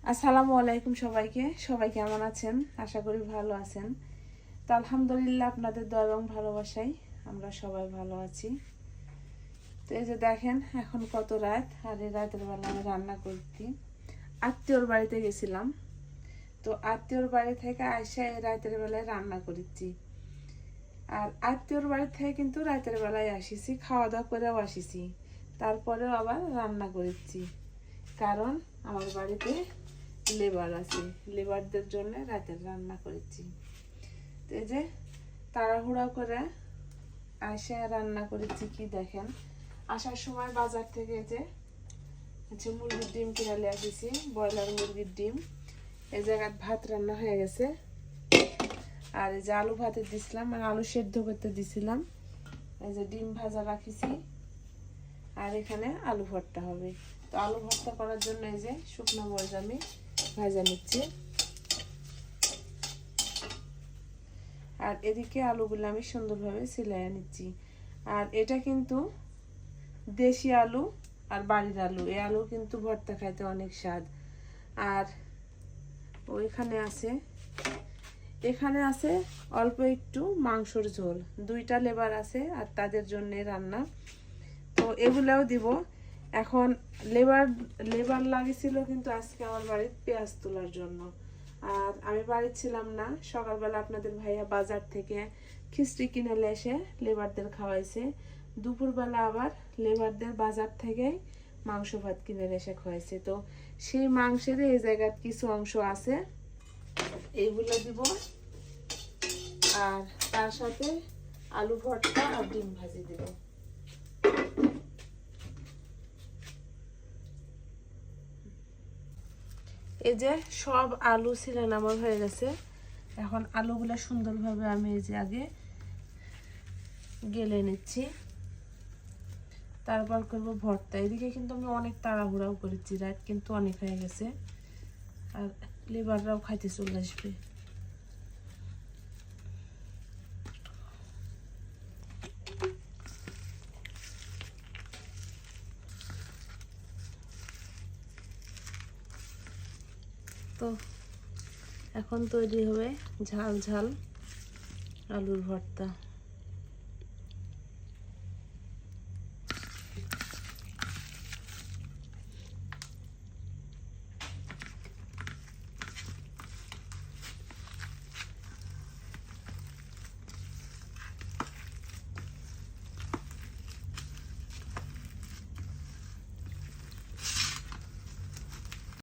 আসসালামু আলাইকুম সবাইকে। সবাই কেমন আছেন? আশা করি ভালো আছেন। তো আলহামদুলিল্লাহ আপনাদের দোয়া এবং ভালোবাসায় আমরা সবাই ভালো আছি। তো এই যে দেখেন এখন কত রাত, আর এই রাতের বেলা আমি রান্না করছি। আত্মীয়র বাড়িতে গেছিলাম, তো আত্মীয়র বাড়ি থেকে আইসা এই রাতের বেলায় রান্না করেছি। আর আত্মীয়র বাড়ি থেকে কিন্তু রাতের বেলায় আসিছি, খাওয়া দাওয়া করেও আসিছি, তারপরেও আবার রান্না করেছি। কারণ আমার বাড়িতে লেবার আছে, লেবারদের জন্য রাতের রান্না করেছি। তো এই যে তাড়াহুড়া করে আসে রান্না করেছি। কি দেখেন, আসার সময় বাজার থেকে যে মুরগির ডিম কিনে নিয়ে আসিছি, ব্রয়লার মুরগির ডিম। এই জায়গায় ভাত রান্না হয়ে গেছে, আর এই যে আলু ভাতে দিছিলাম, মানে আলু সেদ্ধ করতে দিছিলাম। এই যে ডিম ভাজা রাখিছি, আর এখানে আলু ভর্তা হবে। তো আলু ভর্তা করার জন্য এই যে শুকনো মরিচ আমি ভাজা নিচ্ছি, আর এদিকে আলুগুলো আমি সুন্দরভাবে সিলাই নিচ্ছি। আর এটা কিন্তু দেশি আলু আর বাড়ির আলু, এই আলু কিন্তু ভর্তা খাইতে অনেক স্বাদ। আর এখানে আছে অল্প একটু মাংসর ঝোল, দুইটা লেবার আছে আর তাদের জন্য রান্না, তো এগুলাও দিব। এখন লেবার লাগিয়েছিল কিন্তু আজকে আমার বাড়ির পেঁয়াজ তোলার জন্য, আর আমি বাড়ি ছিলাম না। সকালবেলা আপনাদের ভাইয়া বাজার থেকে খিচড়ি কিনে এসে লেবারদের খাওয়াইছে, দুপুরবেলা আবার লেবারদের বাজার থেকে মাংস ভাত কিনে এসে খাওয়াইছে। তো সেই মাংসের এই জায়গার কিছু অংশ আছে, এইগুলো দিব, আর তার সাথে আলু ভর্তা আর ডিম ভাজি দিব। এই যে সব আলু ছিলেন আমার হয়ে গেছে। এখন আলুগুলো সুন্দরভাবে আমি এই যে আগে গেলে নিচ্ছি, তারপর করব ভর্তা। এদিকে কিন্তু আমি অনেক তাড়াহুড়াও করেছি, রাত কিন্তু অনেক হয়ে গেছে, আর লেবাররাও খাইতে চলে আসবে। তো এখন তৈরি হবে ঝাল ঝাল আলুর ভর্তা।